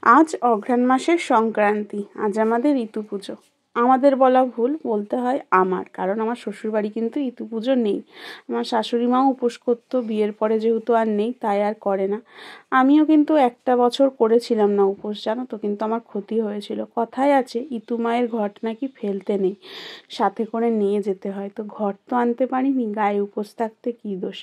আজ অঘ্রাণ মাসের সংক্রান্তি। আজ আমাদের ইতু পুজো। আমাদের বলা ভুল, বলতে হয় আমার, কারণ আমার শ্বশুরবাড়ি কিন্তু ইতু পুজো নেই। আমার শাশুড়ি মাও উপোস করতো, বিয়ের পরে যেহেতু আর নেই তাই আর করে না। আমিও কিন্তু একটা বছর করেছিলাম না উপোস, জানো তো, কিন্তু আমার ক্ষতি হয়েছিল। কথায় আছে ইতু মায়ের ঘট নাকি ফেলতে নেই, সাথে করে নিয়ে যেতে হয়। তো ঘট তো আনতে পারিনি, গায়ে উপোস থাকতে কী দোষ।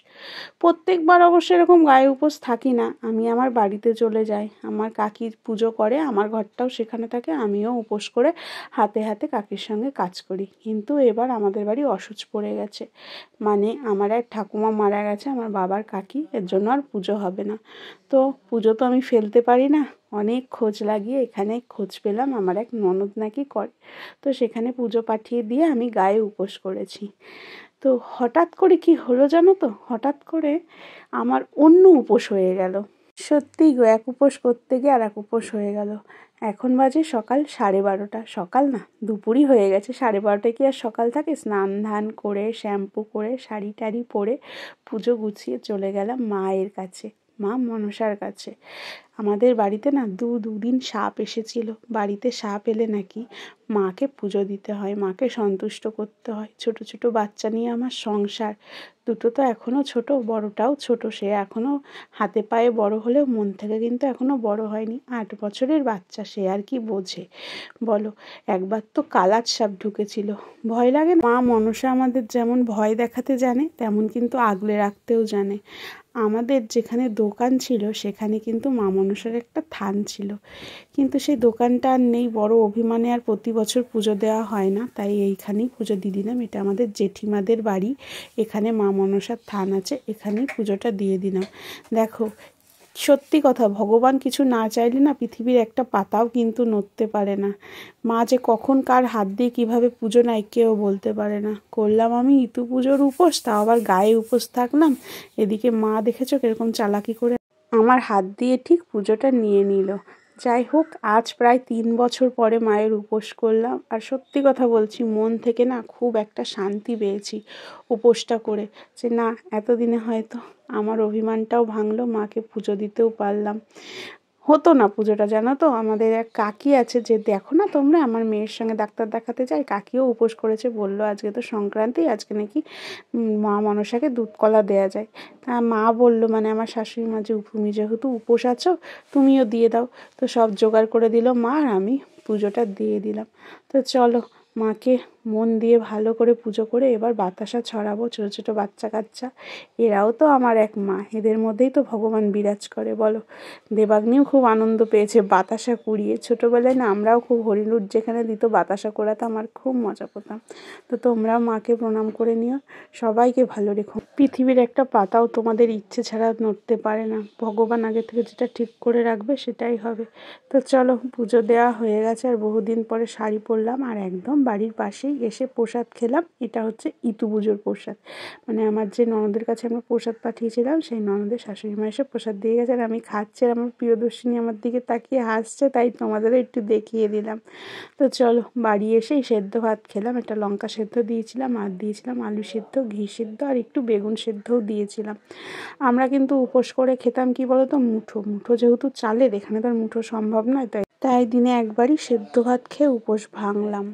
প্রত্যেকবার অবশ্য এরকম গায়ে উপোস থাকি না, আমি আমার বাড়িতে চলে যাই। আমার কাকি পুজো করে, আমার ঘরটাও সেখানে থাকে, আমিও উপোস করে হাতে হাতে কাকির সঙ্গে কাজ করি। কিন্তু এবার আমাদের বাড়ি অসুচ পড়ে গেছে, মানে আমার এক ঠাকুমা মারা গেছে, আমার বাবার কাকি, এর জন্য আর পুজো হবে না। তো পুজো তো আমি ফেলতে পারি না। অনেক খোঁজ লাগিয়ে এখানে খোঁজ পেলাম আমার এক ননদ নাকি করে, তো সেখানে পুজো পাঠিয়ে দিয়ে আমি গায়ে উপোস করেছি। তো হঠাৎ করে কি হলো জানো তো, হঠাৎ করে আমার অন্য উপোস হয়ে গেল। সত্যিই গো, এক উপোস করতে গিয়ে আর এক উপোস হয়ে গেল। এখন বাজে সকাল 12:30, সকাল না, দুপুরই হয়ে গেছে। 12:30টায় কি আর সকাল থাকে? স্নান ধান করে, শ্যাম্পু করে, শাড়ি টাড়ি পরে, পুজো গুছিয়ে চলে গেলাম মায়ের কাছে, মা মনসার কাছে। আমাদের বাড়িতে না দুদিন সাপ এসেছিল। বাড়িতে সাপ এলে নাকি মাকে পুজো দিতে হয়, মাকে সন্তুষ্ট করতে হয়। ছোট ছোট বাচ্চা নিয়ে আমার সংসার, দুটো তো এখনও ছোট, বড়টাও ছোট, সে এখনও হাতে পায়ে বড় হলেও মন থেকে কিন্তু এখনও বড় হয়নি। 8 বছরের বাচ্চা, সে আর কি বোঝে বলো। একবার তো কালার সাপ ঢুকেছিল, ভয় লাগে না? মা মনসা আমাদের যেমন ভয় দেখাতে জানে, তেমন কিন্তু আগলে রাখতেও জানে। আমাদের যেখানে দোকান ছিল সেখানে কিন্তু মা মনসার একটা থান ছিল, কিন্তু সেই দোকানটা আর নেই। বড় অভিমানে আর প্রতি বছর পুজো দেওয়া হয় না, তাই এইখানেই পুজো দিয়ে দিলাম। এটা আমাদের জেঠিমাদের বাড়ি, এখানে মা মনসার থান আছে, এখানেই পুজোটা দিয়ে দিলাম। দেখো, সত্যি কথা, ভগবান কিছু না চাইলে না পৃথিবীর একটা পাতাও কিন্তু নড়তে পারে না। মা যে কখন কার হাত দিয়ে কিভাবে পুজো নেয় কেউ বলতে পারে না। করলাম আমি ইতু পুজোর উপোস, তাও আবার গায়ে উপোস থাকলাম। এদিকে মা দেখেছো কিরকম চালাকি করে আমার হাত দিয়ে ঠিক পুজোটা নিয়ে নিল। যাই হোক, আজ প্রায় 3 বছর পরে মায়ের উপোস করলাম, আর সত্যি কথা বলছি, মন থেকে না খুব একটা শান্তি পেয়েছি উপোসটা করে, যে না, এতদিনে হয়তো আমার অভিমানটাও ভাঙলো, মাকে পুজো দিতেও পারলাম। হতো না পুজোটা, জানো তো। আমাদের এক কাকি আছে, যে দেখো না তোমরা, আমার মেয়ের সঙ্গে ডাক্তার দেখাতে যায়, কাকিও উপোস করেছে, বললো আজকে তো সংক্রান্তি, আজকে নাকি মা মনসাকে দুধ কলা দেওয়া যায়। তা মা বললো, মানে আমার শাশুড়ি মা, যে তুমি যেহেতু উপোস আছো তুমিও দিয়ে দাও। তো সব জোগাড় করে দিল মা, আর আমি পুজোটা দিয়ে দিলাম। তো চলো, মাকে মন দিয়ে ভালো করে পুজো করে এবার বাতাসা ছড়াবো। ছোটো ছোটো বাচ্চা কাচ্চা, এরাও তো আমার এক মা, এদের মধ্যেই তো ভগবান বিরাজ করে বলো। দেবাগ্নিও খুব আনন্দ পেয়েছে বাতাসা কুড়িয়ে। ছোটোবেলায় না আমরাও খুব হরিলুট যেখানে দিত বাতাসা কোড়াতে, আমার খুব মজা পেতাম। তো তোমরাও মাকে প্রণাম করে নিও, সবাইকে ভালো রেখো। পৃথিবীর একটা পাতাও তোমাদের ইচ্ছে ছাড়া নড়তে পারে না, ভগবান আগে থেকে যেটা ঠিক করে রাখবে সেটাই হবে। তো চলো, পুজো দেওয়া হয়ে গেছে, আর বহুদিন পরে শাড়ি পরলাম, আর একদম বাড়ির পাশেই এসে প্রসাদ খেলাম। এটা হচ্ছে ইতু পুজোর প্রসাদ, মানে আমার যে ননদের কাছে আমরা প্রসাদ পাঠিয়েছিলাম, সেই ননদের শাশুড়ি মা এসে প্রসাদ দিয়ে গেছে, আর আমি খাচ্ছি, আর আমার প্রিয়দর্শিনী আমার দিকে তাকিয়ে হাসছে, তাই তোমাদেরও একটু দেখিয়ে দিলাম। তো চলো, বাড়ি এসেই সেদ্ধ ভাত খেলাম। একটা লঙ্কা সেদ্ধ দিয়েছিলাম, আর দিয়েছিলাম আলু সেদ্ধ, ঘি সেদ্ধ, আর একটু বেগুন সেদ্ধও দিয়েছিলাম। আমরা কিন্তু উপোস করে খেতাম কি বলো তো, মুঠো মুঠো, যেহেতু চালের, এখানে তো আর মুঠো সম্ভব নয়, তাই দিনে একবারই সেদ্ধ ভাত খেয়ে উপোস ভাঙলাম।